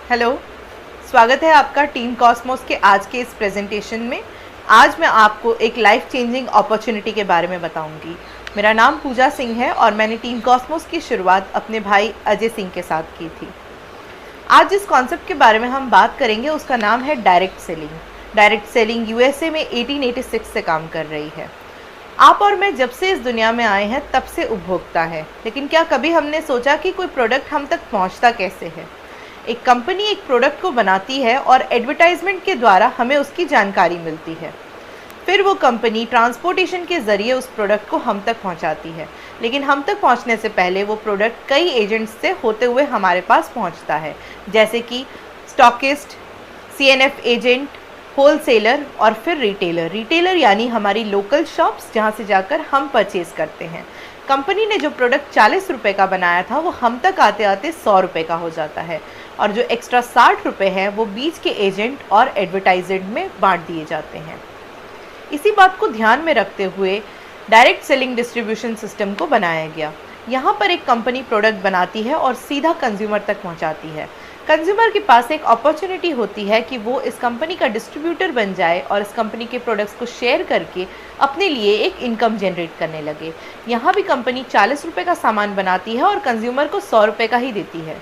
Hello, स्वागत है आपका टीम कॉस्मोस के आज के इस प्रेजेंटेशन में। आज मैं आपको एक लाइफ चेंजिंग अपॉर्चुनिटी के बारे में बताऊंगी। मेरा नाम पूजा सिंह है और मैंने टीम कॉस्मोस की शुरुआत अपने भाई अजय सिंह के साथ की थी। आज जिस कॉन्सेप्ट के बारे में हम बात करेंगे उसका नाम है direct selling. Direct selling USA में 1886 से काम कर रही है। आप और मैं जब से इस दुनिया में आए हैं तब से उपभोक्ता है, लेकिन क्या कभी हमने सोचा कि कोई प्रोडक्ट हम तक पहुंचता कैसे है? एक कंपनी एक प्रोडक्ट को बनाती है और एडवर्टाइजमेंट के द्वारा हमें उसकी जानकारी मिलती है। फिर वो कंपनी ट्रांसपोर्टेशन के ज़रिए उस प्रोडक्ट को हम तक पहुंचाती है, लेकिन हम तक पहुंचने से पहले वो प्रोडक्ट कई एजेंट्स से होते हुए हमारे पास पहुंचता है, जैसे कि स्टॉकिस्ट, सीएनएफ एजेंट, होलसेलर और फिर रिटेलर। रिटेलर यानी हमारी लोकल शॉप्स जहाँ से जाकर हम परचेज़ करते हैं। कंपनी ने जो प्रोडक्ट 40 रुपये का बनाया था वो हम तक आते आते 100 रुपये का हो जाता है, और जो एक्स्ट्रा 60 रुपये हैं वो बीच के एजेंट और एडवर्टाइजर में बांट दिए जाते हैं। इसी बात को ध्यान में रखते हुए डायरेक्ट सेलिंग डिस्ट्रीब्यूशन सिस्टम को बनाया गया। यहाँ पर एक कंपनी प्रोडक्ट बनाती है और सीधा कंज्यूमर तक पहुँचाती है। कंज्यूमर के पास एक अपॉर्चुनिटी होती है कि वो इस कंपनी का डिस्ट्रीब्यूटर बन जाए और इस कंपनी के प्रोडक्ट्स को शेयर करके अपने लिए एक इनकम जनरेट करने लगे। यहाँ भी कंपनी 40 रुपये का सामान बनाती है और कंज्यूमर को 100 रुपये का ही देती है,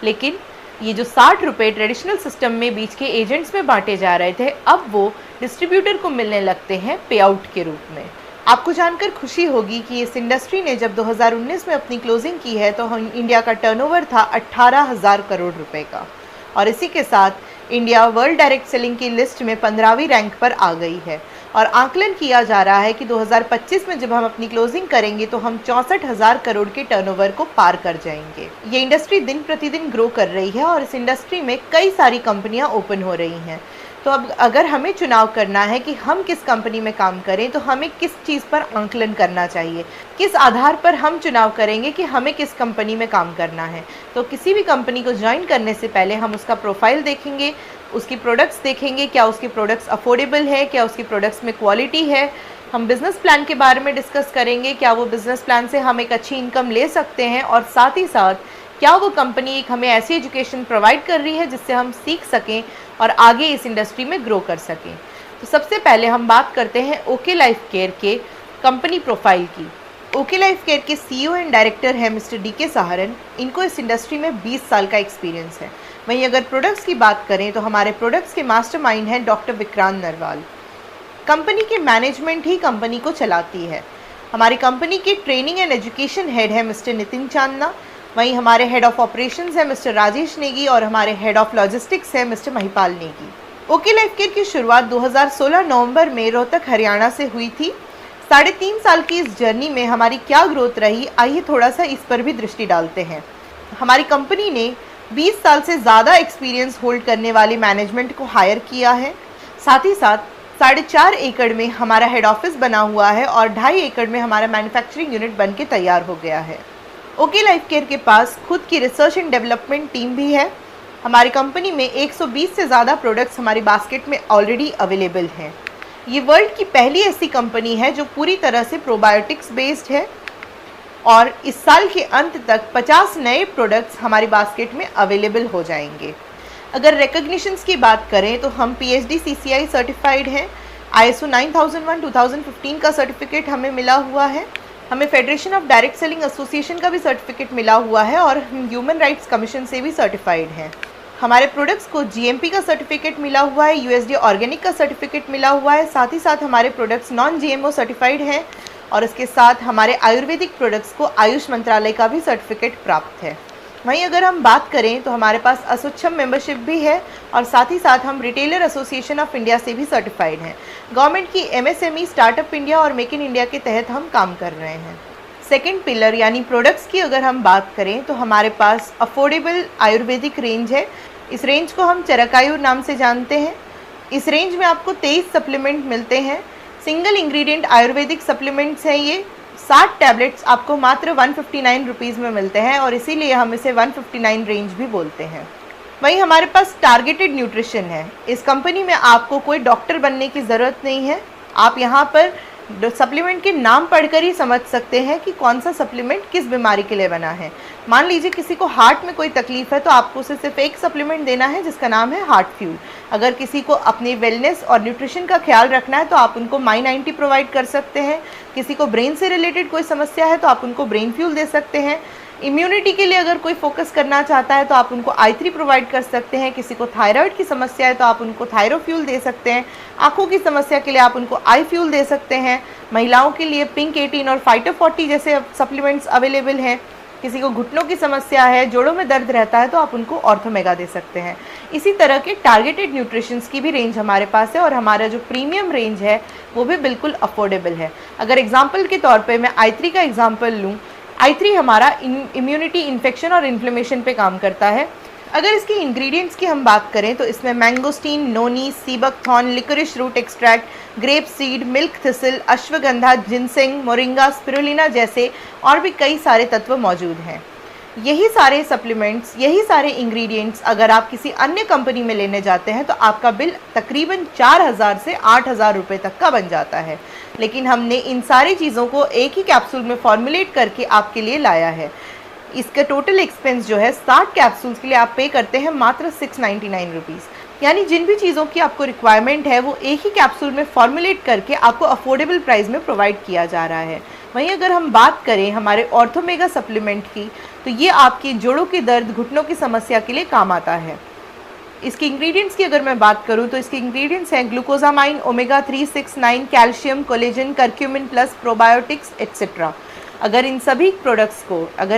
लेकिन ये जो 60 रुपये ट्रेडिशनल सिस्टम में बीच के एजेंट्स में बांटे जा रहे थे, अब वो डिस्ट्रीब्यूटर को मिलने लगते हैं पे आउट के रूप में। आपको जानकर खुशी होगी कि इस इंडस्ट्री ने जब 2019 में अपनी क्लोजिंग की है तो इंडिया का टर्नओवर था 18,000 करोड़ रुपए का, और इसी के साथ इंडिया वर्ल्ड डायरेक्ट सेलिंग की लिस्ट में 15वीं रैंक पर आ गई है। और आकलन किया जा रहा है कि 2025 में जब हम अपनी क्लोजिंग करेंगे तो हम 64,000 करोड़ के टर्नओवर को पार कर जाएंगे। ये इंडस्ट्री दिन प्रतिदिन ग्रो कर रही है और इस इंडस्ट्री में कई सारी कंपनियां ओपन हो रही हैं। तो अब अगर हमें चुनाव करना है कि हम किस कंपनी में काम करें तो हमें किस चीज़ पर आंकलन करना चाहिए, किस आधार पर हम चुनाव करेंगे कि हमें किस कंपनी में काम करना है। तो किसी भी कंपनी को ज्वाइन करने से पहले हम उसका प्रोफाइल देखेंगे, उसकी प्रोडक्ट्स देखेंगे, क्या उसके प्रोडक्ट्स अफोर्डेबल है, क्या उसकी प्रोडक्ट्स में क्वालिटी है। हम बिज़नेस प्लान के बारे में डिस्कस करेंगे, क्या वो बिज़नेस प्लान से हम एक अच्छी इनकम ले सकते हैं, और साथ ही साथ क्या वो कंपनी एक हमें ऐसी एजुकेशन प्रोवाइड कर रही है जिससे हम सीख सकें और आगे इस इंडस्ट्री में ग्रो कर सकें। तो सबसे पहले हम बात करते हैं ओके लाइफ केयर के कंपनी प्रोफाइल की। ओके लाइफ केयर के सीईओ एंड डायरेक्टर हैं मिस्टर डीके सहारन। इनको इस इंडस्ट्री में 20 साल का एक्सपीरियंस है। वहीं अगर प्रोडक्ट्स की बात करें तो हमारे प्रोडक्ट्स के मास्टरमाइंड हैं डॉक्टर विक्रांत नरवाल। कंपनी के मैनेजमेंट ही कंपनी को चलाती है। हमारी कंपनी के ट्रेनिंग एंड एजुकेशन हेड है मिस्टर नितिन चांदना। वहीं हमारे हेड ऑफ ऑपरेशंस है मिस्टर राजेश नेगी और हमारे हेड ऑफ लॉजिस्टिक्स है mister Mahipal Negi. Okay life care की शुरुआत 2016 नवंबर में रोहतक हरियाणा से हुई थी। 3.5 साल की इस जर्नी में हमारी क्या ग्रोथ रही, आइए थोड़ा सा इस पर भी दृष्टि डालते हैं। हमारी कंपनी ने 20 साल से ज़्यादा एक्सपीरियंस होल्ड करने वाले मैनेजमेंट को हायर किया है। साथ ही साथ 4.5 एकड़ में हमारा हेड ऑफिस बना हुआ है और 2.5 एकड़ में हमारा मैन्युफैक्चरिंग यूनिट बन के तैयार हो गया है। ओके लाइफ केयर के पास खुद की रिसर्च एंड डेवलपमेंट टीम भी है। हमारी कंपनी में 120 से ज़्यादा प्रोडक्ट्स हमारी बास्केट में ऑलरेडी अवेलेबल हैं। ये वर्ल्ड की पहली ऐसी कंपनी है जो पूरी तरह से प्रोबायोटिक्स बेस्ड है, और इस साल के अंत तक 50 नए प्रोडक्ट्स हमारी बास्केट में अवेलेबल हो जाएंगे। अगर रिकग्निशंस की बात करें तो हम PhD CCI सर्टिफाइड हैं। ISO 9001:2015 का सर्टिफिकेट हमें मिला हुआ है। हमें federation of direct selling association का भी सर्टिफिकेट मिला हुआ है और हम ह्यूमन राइट्स कमीशन से भी सर्टिफाइड हैं। हमारे प्रोडक्ट्स को GMP का सर्टिफिकेट मिला हुआ है, USD ऑर्गेनिक का सर्टिफिकेट मिला हुआ है। साथ ही साथ हमारे प्रोडक्ट्स नॉन GMO सर्टिफाइड हैं, और इसके साथ हमारे आयुर्वेदिक प्रोडक्ट्स को आयुष मंत्रालय का भी सर्टिफिकेट प्राप्त है। वहीं अगर हम बात करें तो हमारे पास असोचम मेंबरशिप भी है, और साथ ही साथ हम रिटेलर एसोसिएशन ऑफ इंडिया से भी सर्टिफाइड हैं। गवर्नमेंट की MSME स्टार्टअप इंडिया और मेक इन इंडिया के तहत हम काम कर रहे हैं। सेकंड पिलर यानी प्रोडक्ट्स की अगर हम बात करें तो हमारे पास अफोर्डेबल आयुर्वेदिक रेंज है। इस रेंज को हम चरकायु नाम से जानते हैं। इस रेंज में आपको 23 सप्लीमेंट मिलते हैं। सिंगल इंग्रेडिएंट आयुर्वेदिक सप्लीमेंट्स हैं। ये 60 टैबलेट्स आपको मात्र 159 रुपीज़ में मिलते हैं, और इसीलिए हम इसे 159 रेंज भी बोलते हैं। वहीं हमारे पास टारगेटेड न्यूट्रिशन है। इस कंपनी में आपको कोई डॉक्टर बनने की ज़रूरत नहीं है। आप यहाँ पर सप्लीमेंट के नाम पढ़कर ही समझ सकते हैं कि कौन सा सप्लीमेंट किस बीमारी के लिए बना है। मान लीजिए किसी को हार्ट में कोई तकलीफ है तो आपको उसे सिर्फ एक सप्लीमेंट देना है जिसका नाम है हार्ट फ्यूल। अगर किसी को अपनी वेलनेस और न्यूट्रिशन का ख्याल रखना है तो आप उनको माई-90 प्रोवाइड कर सकते हैं। किसी को ब्रेन से रिलेटेड कोई समस्या है तो आप उनको ब्रेन फ्यूल दे सकते हैं। इम्यूनिटी के लिए अगर कोई फोकस करना चाहता है तो आप उनको i3 प्रोवाइड कर सकते हैं। किसी को थायराइड की समस्या है तो आप उनको थायरोफ्यूल दे सकते हैं। आँखों की समस्या के लिए आप उनको आई फ्यूल दे सकते हैं। महिलाओं के लिए पिंक 18 और फाइटो 40 जैसे सप्लीमेंट्स अवेलेबल हैं। किसी को घुटनों की समस्या है, जोड़ों में दर्द रहता है तो आप उनको ऑर्थोमेगा दे सकते हैं। इसी तरह के टारगेटेड न्यूट्रिशंस की भी रेंज हमारे पास है और हमारा जो प्रीमियम रेंज है वो भी बिल्कुल अफोर्डेबल है। अगर एग्जांपल के तौर पे मैं i3 का एग्जांपल लूँ, i3 हमारा इम्यूनिटी, इन्फेक्शन और इन्फ्लेमेशन पे काम करता है। अगर इसके इंग्रेडिएंट्स की हम बात करें तो इसमें mangosteen, noni, sea buckthorn, liquorice root extract, grape seed, milk thistle, ashwagandha, ginseng, moringa, spirulina जैसे और भी कई सारे तत्व मौजूद हैं। यही सारे सप्लीमेंट्स, यही सारे इंग्रेडिएंट्स अगर आप किसी अन्य कंपनी में लेने जाते हैं तो आपका बिल तकरीबन 4000 से 8000 रुपये तक का बन जाता है। लेकिन हमने इन सारी चीज़ों को एक ही कैप्सूल में फॉर्मुलेट करके आपके लिए लाया है। इसका टोटल एक्सपेंस जो है 60 कैप्सूल्स के लिए आप पे करते हैं मात्र 699 रुपीज़। यानी जिन भी चीज़ों की आपको रिक्वायरमेंट है वो एक ही कैप्सूल में फॉर्मुलेट करके आपको अफोर्डेबल प्राइस में प्रोवाइड किया जा रहा है। वहीं अगर हम बात करें हमारे ऑर्थोमेगा सप्लीमेंट की तो ये आपकी जोड़ों के दर्द, घुटनों की समस्या के लिए काम आता है। इसके इंग्रेडिएंट्स की अगर मैं बात करूं तो इसके इंग्रेडिएंट्स हैं glucosamine, omega 3, 6, 9, calcium, collagen, curcumin plus, probiotics etcetera. अगर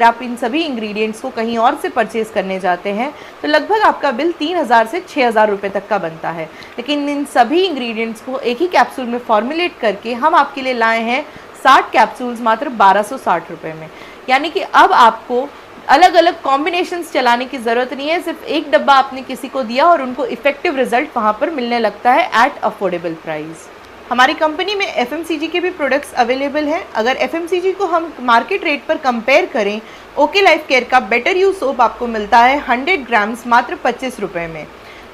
आप इन सभी इंग्रेडिएंट्स को कहीं और से परचेज़ करने जाते हैं तो लगभग आपका बिल 3000 से 6000 रुपये तक का बनता है। लेकिन इन सभी इंग्रेडिएंट्स को एक ही कैप्सूल में फॉर्मुलेट करके हम आपके लिए लाए हैं 60 कैप्सूल्स मात्र 1260 रुपये में। यानी कि अब आपको अलग अलग कॉम्बिनेशंस चलाने की ज़रूरत नहीं है। सिर्फ एक डब्बा आपने किसी को दिया और उनको इफ़ेक्टिव रिजल्ट वहाँ पर मिलने लगता है एट अफोर्डेबल प्राइस। हमारी कंपनी में FMCG के भी प्रोडक्ट्स अवेलेबल हैं। अगर FMCG को हम मार्केट रेट पर कंपेयर करें, ओके लाइफ केयर का बेटर यू सोप आपको मिलता है 100 ग्राम्स मात्र 25 रुपये में।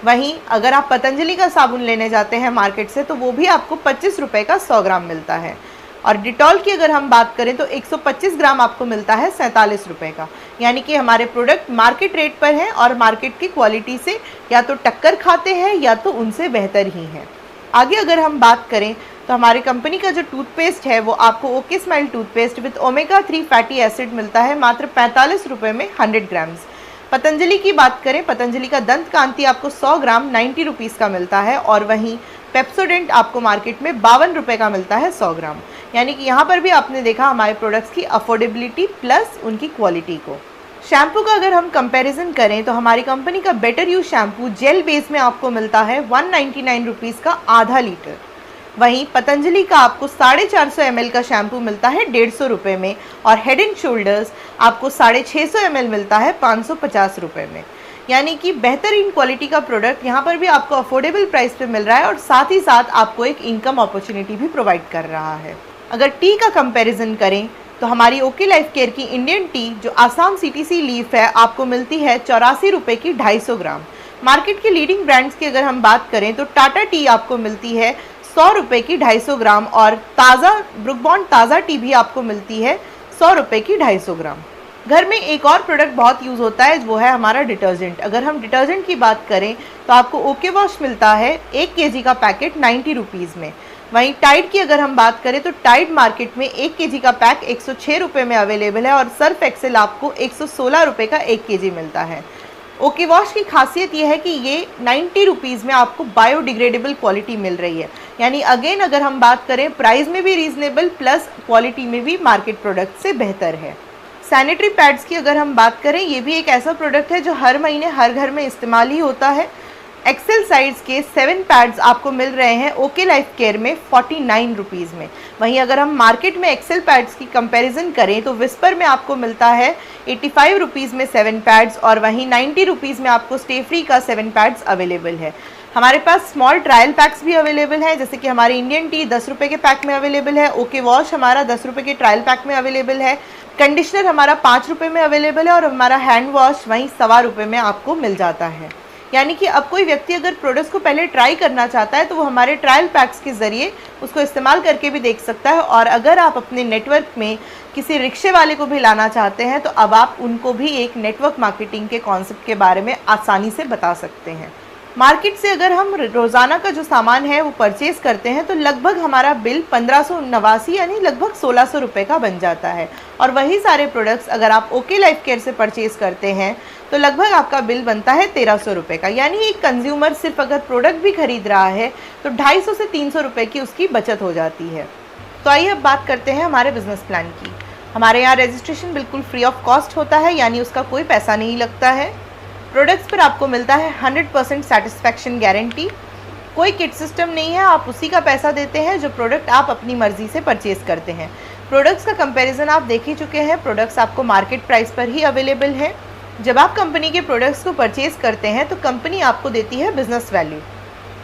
वहीं अगर आप पतंजलि का साबुन लेने जाते हैं मार्केट से तो वो भी आपको 25 रुपये का 100 ग्राम मिलता है। और डिटॉल की अगर हम बात करें तो 125 ग्राम आपको मिलता है 47 रुपये का। यानी कि हमारे प्रोडक्ट मार्केट रेट पर हैं और मार्केट की क्वालिटी से या तो टक्कर खाते हैं या तो उनसे बेहतर ही हैं। आगे अगर हम बात करें तो हमारी कंपनी का जो टूथपेस्ट है वो आपको okay smile toothpaste with omega 3 fatty acid मिलता है मात्र 45 रुपये में 100 ग्राम्स। पतंजलि की बात करें, पतंजलि का दंत कांति आपको 100 ग्राम 90 रुपीज़ का मिलता है और वहीं पेप्सोडेंट आपको मार्केट में 52 रुपये का मिलता है 100 ग्राम। यानी कि यहाँ पर भी आपने देखा हमारे प्रोडक्ट्स की अफोर्डेबिलिटी प्लस उनकी क्वालिटी को। शैम्पू का अगर हम कंपैरिजन करें तो हमारी कंपनी का better you shampoo gel base में आपको मिलता है 199 रुपीज़ का आधा लीटर। वहीं पतंजलि का आपको 450 ml का शैम्पू मिलता है 150 रुपये में और हेड एंड शोल्डर्स आपको 650 ml मिलता है 550 रुपये में। यानी कि बेहतरीन क्वालिटी का प्रोडक्ट यहाँ पर भी आपको अफोर्डेबल प्राइस पे मिल रहा है और साथ ही साथ आपको एक इनकम अपॉर्चुनिटी भी प्रोवाइड कर रहा है। अगर टी का कंपैरिजन करें तो हमारी ओके लाइफ केयर की इंडियन टी जो आसाम CTC लीफ है आपको मिलती है 84 रुपये की 250 ग्राम। मार्केट के लीडिंग ब्रांड्स की अगर हम बात करें तो टाटा टी आपको मिलती है 100 रुपये की 250 ग्राम और ब्रुक बॉन्ड ताज़ा टी भी आपको मिलती है 100 रुपये की 250 ग्राम। घर में एक और प्रोडक्ट बहुत यूज़ होता है वो है हमारा डिटर्जेंट। अगर हम डिटर्जेंट की बात करें तो आपको ओके वॉश मिलता है 1 kg का पैकेट 90 रुपीज़ में। वहीं टाइड की अगर हम बात करें तो टाइड मार्केट में 1 kg का पैक 106 रुपये में अवेलेबल है और सर्फ एक्सेल आपको 116 रुपये का 1 kg मिलता है। ओके वॉश की खासियत यह है कि ये 90 रुपीज़ में आपको बायोडिग्रेडेबल क्वालिटी मिल रही है। यानी अगेन अगर हम बात करें प्राइस में भी रीजनेबल प्लस क्वालिटी में भी मार्केट प्रोडक्ट से बेहतर है। सैनिटरी पैड्स की अगर हम बात करें ये भी एक ऐसा प्रोडक्ट है जो हर महीने हर घर में इस्तेमाल ही होता है। एक्सेल साइज़ के 7 पैड्स आपको मिल रहे हैं ओके लाइफ केयर में 49 रुपीज़ में। वहीं अगर हम मार्केट में एक्सेल पैड्स की कंपैरिजन करें तो विस्पर में आपको मिलता है 85 रुपीज़ में 7 पैड्स और वहीं 90 रुपीज़ में आपको स्टे फ्री का 7 पैड्स अवेलेबल है। हमारे पास स्मॉल ट्रायल पैक्स भी अवेलेबल हैं, जैसे कि हमारी इंडियन टी 10 रुपये के पैक में अवेलेबल है, ओके वॉश हमारा 10 रुपये के ट्रायल पैक में अवेलेबल है, कंडीशनर हमारा 5 रुपये में अवेलेबल है और हमारा हैंड वॉश वहीं 1.25 रुपये में आपको मिल जाता है। यानी कि अब कोई व्यक्ति अगर प्रोडक्ट्स को पहले ट्राई करना चाहता है तो वो हमारे ट्रायल पैक्स के ज़रिए उसको इस्तेमाल करके भी देख सकता है। और अगर आप अपने नेटवर्क में किसी रिक्शे वाले को भी लाना चाहते हैं तो अब आप उनको भी एक नेटवर्क मार्केटिंग के कॉन्सेप्ट के बारे में आसानी से बता सकते हैं। मार्केट से अगर हम रोज़ाना का जो सामान है वो परचेज़ करते हैं तो लगभग हमारा बिल 1589 यानी लगभग 1600 रुपये का बन जाता है। और वही सारे प्रोडक्ट्स अगर आप ओके लाइफ केयर से परचेज़ करते हैं तो लगभग आपका बिल बनता है 1300 रुपये का। यानी एक कंज्यूमर सिर्फ अगर प्रोडक्ट भी खरीद रहा है तो 250 से 300 रुपये की उसकी बचत हो जाती है। तो आइए अब बात करते हैं हमारे बिजनेस प्लान की। हमारे यहाँ रजिस्ट्रेशन बिल्कुल फ्री ऑफ कॉस्ट होता है, यानी उसका कोई पैसा नहीं लगता है। प्रोडक्ट्स पर आपको मिलता है 100% सेटिस्फैक्शन गारंटी। कोई किट सिस्टम नहीं है, आप उसी का पैसा देते हैं जो प्रोडक्ट आप अपनी मर्ज़ी से परचेज़ करते हैं। प्रोडक्ट्स का कंपैरिजन आप देख ही चुके हैं, प्रोडक्ट्स आपको मार्केट प्राइस पर ही अवेलेबल है। जब आप कंपनी के प्रोडक्ट्स को परचेज़ करते हैं तो कंपनी आपको देती है बिज़नेस वैल्यू।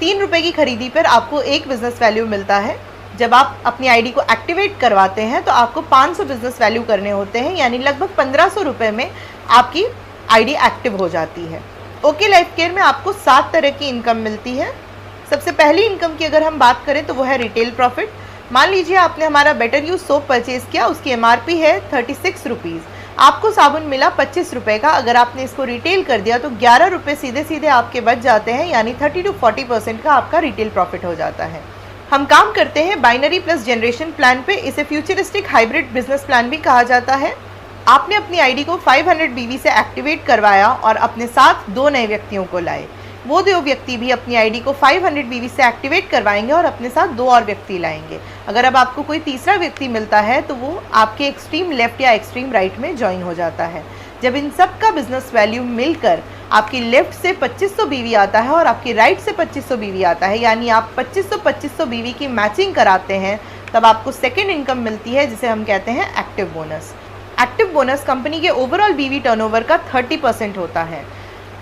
3 रुपये की खरीदी पर आपको 1 बिज़नेस वैल्यू मिलता है। जब आप अपनी आईडी को एक्टिवेट करवाते हैं तो आपको 500 बिज़नेस वैल्यू करने होते हैं, यानी लगभग 1500 रुपये में आपकी आईडी एक्टिव हो जाती है। ओके लाइफ केयर में आपको 7 तरह की इनकम मिलती है। सबसे पहली इनकम की अगर हम बात करें तो वो है रिटेल प्रॉफिट। मान लीजिए आपने हमारा बेटर यूज सोप परचेज़ किया, उसकी MRP है 36 रुपीज़, आपको साबुन मिला 25 रुपये का। अगर आपने इसको रिटेल कर दिया तो 11 रुपये सीधे सीधे आपके बच जाते हैं, यानी 30 to 40% का आपका रिटेल प्रॉफिट हो जाता है। हम काम करते हैं बाइनरी प्लस जनरेशन प्लान पे। इसे फ्यूचरिस्टिक हाइब्रिड बिजनेस प्लान भी कहा जाता है। आपने अपनी आईडी को 500 BV से एक्टिवेट करवाया और अपने साथ 2 नए व्यक्तियों को लाए। वो 2 व्यक्ति भी अपनी आईडी को 500 BV से एक्टिवेट करवाएंगे और अपने साथ 2 और व्यक्ति लाएंगे। अगर अब आपको कोई तीसरा व्यक्ति मिलता है तो वो आपके एक्सट्रीम लेफ्ट या एक्सट्रीम राइट में ज्वाइन हो जाता है। जब इन सब का बिजनेस वैल्यू मिलकर आपकी लेफ्ट से 2500 BV आता है और आपकी राइट से 2500 BV आता है, यानी आप 2500 BV की मैचिंग कराते हैं, तब आपको सेकेंड इनकम मिलती है जिसे हम कहते हैं active bonus. Active bonus company के ओवरऑल BV टर्नओवर का 30% होता है।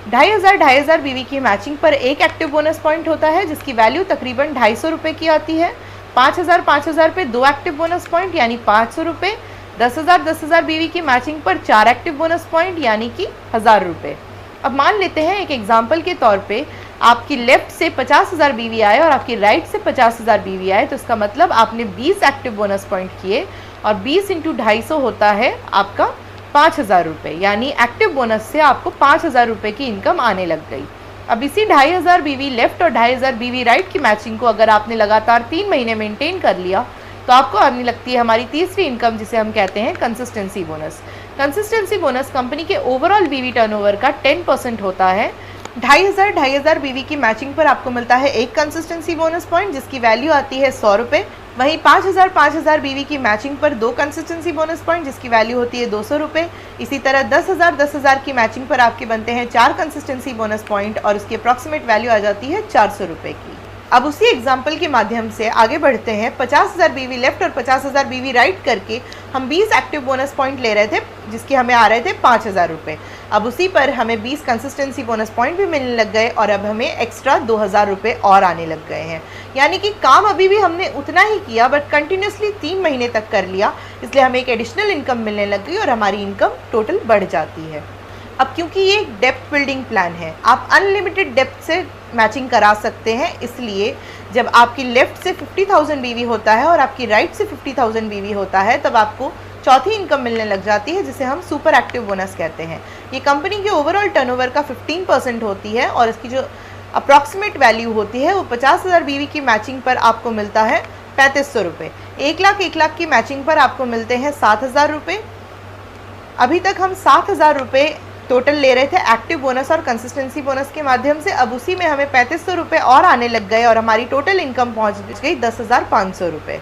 2500 BV की मैचिंग पर एक एक्टिव बोनस पॉइंट होता है जिसकी वैल्यू तकरीबन 250 रुपये की आती है। 5000 पे 2 एक्टिव बोनस पॉइंट यानी 500 रुपये। 10,000 BV की मैचिंग पर 4 एक्टिव बोनस पॉइंट यानी कि 1000 रुपये। अब मान लेते हैं एक एग्जाम्पल के तौर पे आपकी लेफ्ट से 50,000 BV आए और आपकी राइट से 50,000 BV आए, तो इसका मतलब आपने 20 एक्टिव बोनस पॉइंट किए और 20 × 250 होता है आपका 5,000 रुपये, यानी एक्टिव बोनस से आपको 5,000 रुपये की इनकम आने लग गई। अब इसी 2,500 BV लेफ्ट और 2,500 BV राइट की मैचिंग को अगर आपने लगातार 3 महीने मेंटेन कर लिया तो आपको आने लगती है हमारी तीसरी इनकम जिसे हम कहते हैं consistency bonus. Consistency bonus company के ओवरऑल BV टर्नओवर का 10% होता है। 2,500 BV की मैचिंग पर आपको मिलता है एक कंसिस्टेंसी बोनस पॉइंट जिसकी वैल्यू आती है 100 रुपये। वहीं 5,000 BV की मैचिंग पर 2 कंसिस्टेंसी बोनस पॉइंट जिसकी वैल्यू होती है 200 रुपये। इसी तरह 10,000 की मैचिंग पर आपके बनते हैं 4 कंसिस्टेंसी बोनस पॉइंट और उसकी अप्रॉक्सीमेट वैल्यू आ जाती है 400 रुपये की। अब उसी एग्जाम्पल के माध्यम से आगे बढ़ते हैं। 50,000 BV लेफ्ट और 50,000 BV राइट करके हम 20 एक्टिव बोनस पॉइंट ले रहे थे जिसके हमें आ रहे थे 5,000 रुपये। अब उसी पर हमें 20 कंसिस्टेंसी बोनस पॉइंट भी मिलने लग गए और अब हमें एक्स्ट्रा 2,000 रुपये और आने लग गए हैं। यानी कि काम अभी भी हमने उतना ही किया बट कंटिन्यूसली 3 महीने तक कर लिया, इसलिए हमें एक एडिशनल इनकम मिलने लग गई और हमारी इनकम टोटल बढ़ जाती है। अब क्योंकि ये एक डेप्थ बिल्डिंग प्लान है, आप अनलिमिटेड डेप्थ से मैचिंग करा सकते हैं, इसलिए जब आपकी लेफ्ट से 50,000 BV होता है और आपकी राइट से 50,000 BV होता है तब आपको चौथी इनकम मिलने लग जाती है जिसे हम सुपर एक्टिव बोनस कहते हैं। ये कंपनी के ओवरऑल टर्नओवर का 15% होती है और इसकी जो अप्रॉक्सीमेट वैल्यू होती है वो 50,000 BV की मैचिंग पर आपको मिलता है 3,500 रुपये। 1 लाख की मैचिंग पर आपको मिलते हैं 7,000 रुपये। अभी तक हम 7,000 रुपये टोटल ले रहे थे एक्टिव बोनस और कंसिस्टेंसी बोनस के माध्यम से। अब उसी में हमें 3,500 रुपये और आने लग गए और हमारी टोटल इनकम पहुंच गई 10,500 रुपये।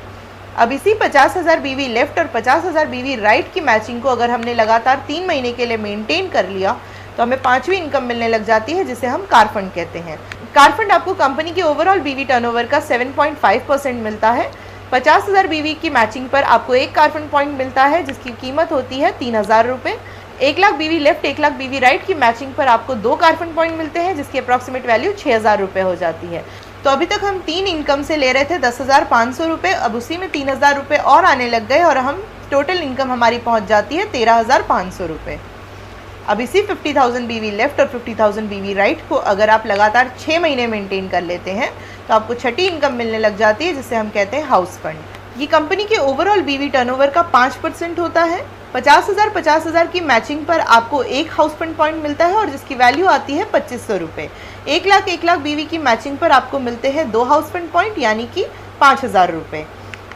अब इसी 50,000 BV लेफ्ट और 50,000 BV राइट की मैचिंग को अगर हमने लगातार 3 महीने के लिए मेंटेन कर लिया तो हमें 5वीं इनकम मिलने लग जाती है जिसे हम कार फंड कहते हैं। कार फंड आपको कंपनी के ओवरऑल BV टर्नओवर का 7.5% मिलता है। 50,000 BV की मैचिंग पर आपको एक कार फंड पॉइंट मिलता है जिसकी कीमत होती है 3,000 रुपये। 1 lakh BV left 1 lakh BV right की मैचिंग पर आपको 2 कार फंड पॉइंट मिलते हैं जिसकी अप्रॉक्सीमेट वैल्यू 6,000 रुपये हो जाती है। तो अभी तक हम 3 इनकम से ले रहे थे 10,500 रुपये, अब उसी में 3,000 रुपये और आने लग गए और हम टोटल इनकम हमारी पहुंच जाती है 13,500 रुपये। अब इसी 50,000 BV लेफ्ट और 50,000 BV राइट को अगर आप लगातार 6 महीने मेंटेन कर लेते हैं तो आपको छठी इनकम मिलने लग जाती है, जिसे हम कहते हैं हाउस फंड। ये कंपनी के ओवरऑल BV टर्नओवर का 5% होता है। 50,000 की मैचिंग पर आपको एक हाउस फंड पॉइंट मिलता है और जिसकी वैल्यू आती है 2500 रुपये। 1 लाख BV की मैचिंग पर आपको मिलते हैं 2 हाउस फंड पॉइंट यानी कि 5,000 रुपये।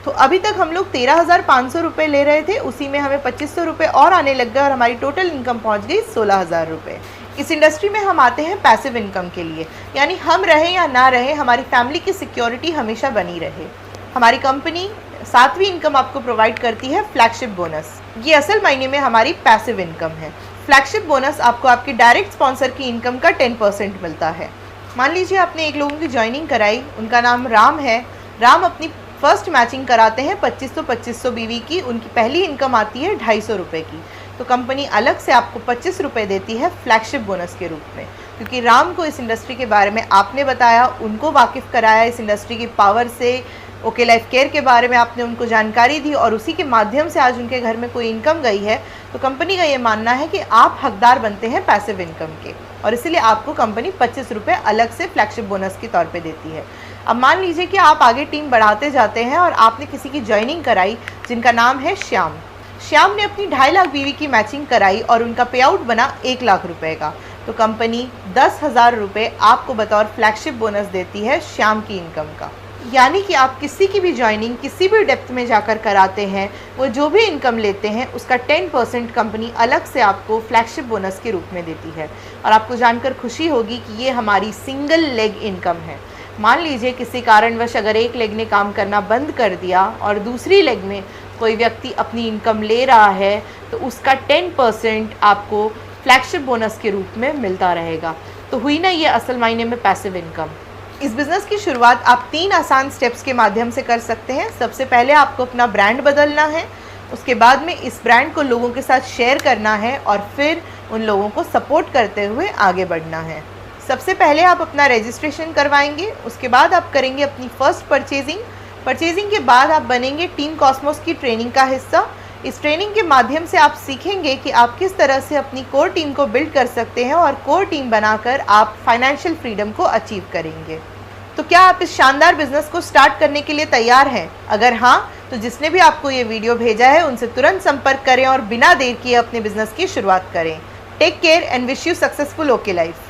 तो अभी तक हम लोग 13,500 रुपये ले रहे थे, उसी में हमें 2500 रुपये और आने लग गए और हमारी टोटल इनकम पहुंच गई 16,000 रुपये। इस इंडस्ट्री में हम आते हैं पैसिव इनकम के लिए, यानी हम रहें या ना रहें हमारी फैमिली की सिक्योरिटी हमेशा बनी रहे। हमारी कंपनी 7वीं इनकम आपको प्रोवाइड करती है फ्लैगशिप बोनस। ये असल मायने में हमारी पैसिव इनकम है। फ्लैगशिप बोनस आपको आपके डायरेक्ट स्पॉन्सर की इनकम का 10% मिलता है। मान लीजिए आपने एक लोगों की ज्वाइनिंग कराई, उनका नाम राम है। राम अपनी फर्स्ट मैचिंग कराते हैं 2500 BV की, उनकी पहली इनकम आती है 250 रुपये की। तो कंपनी अलग से आपको 25 रुपये देती है फ्लैगशिप बोनस के रूप में, क्योंकि राम को इस इंडस्ट्री के बारे में आपने बताया, उनको वाकिफ़ कराया इस इंडस्ट्री की पावर से, ओके लाइफ केयर के बारे में आपने उनको जानकारी दी और उसी के माध्यम से आज उनके घर में कोई इनकम गई है। तो कंपनी का ये मानना है कि आप हकदार बनते हैं पैसिव इनकम के और इसीलिए आपको कंपनी 25 रुपये अलग से फ्लैगशिप बोनस के तौर पे देती है। अब मान लीजिए कि आप आगे टीम बढ़ाते जाते हैं और आपने किसी की ज्वाइनिंग कराई जिनका नाम है श्याम। श्याम ने अपनी 2.5 लाख BV की मैचिंग कराई और उनका पे आउट बना 1 लाख रुपए का। तो कंपनी 10,000 रुपये आपको बतौर फ्लैगशिप बोनस देती है श्याम की इनकम का। यानी कि आप किसी की भी ज्वाइनिंग किसी भी डेप्थ में जाकर कराते हैं, वो जो भी इनकम लेते हैं उसका 10% कंपनी अलग से आपको फ्लैगशिप बोनस के रूप में देती है। और आपको जानकर खुशी होगी कि ये हमारी सिंगल लेग इनकम है। मान लीजिए किसी कारणवश अगर एक लेग ने काम करना बंद कर दिया और दूसरी लेग में कोई व्यक्ति अपनी इनकम ले रहा है, तो उसका 10% आपको फ्लैगशिप बोनस के रूप में मिलता रहेगा। तो हुई ना ये असल मायने में पैसिव इनकम। इस बिज़नेस की शुरुआत आप 3 आसान स्टेप्स के माध्यम से कर सकते हैं। सबसे पहले आपको अपना ब्रांड बदलना है, उसके बाद में इस ब्रांड को लोगों के साथ शेयर करना है और फिर उन लोगों को सपोर्ट करते हुए आगे बढ़ना है। सबसे पहले आप अपना रजिस्ट्रेशन करवाएंगे, उसके बाद आप करेंगे अपनी फर्स्ट परचेजिंग के बाद आप बनेंगे टीम कॉस्मोस की ट्रेनिंग का हिस्सा। इस ट्रेनिंग के माध्यम से आप सीखेंगे कि आप किस तरह से अपनी कोर टीम को बिल्ड कर सकते हैं और कोर टीम बनाकर आप फाइनेंशियल फ्रीडम को अचीव करेंगे। तो क्या आप इस शानदार बिजनेस को स्टार्ट करने के लिए तैयार हैं? अगर हाँ, तो जिसने भी आपको ये वीडियो भेजा है उनसे तुरंत संपर्क करें और बिना देर किए अपने बिजनेस की शुरुआत करें। Take care and wish you successful okay life.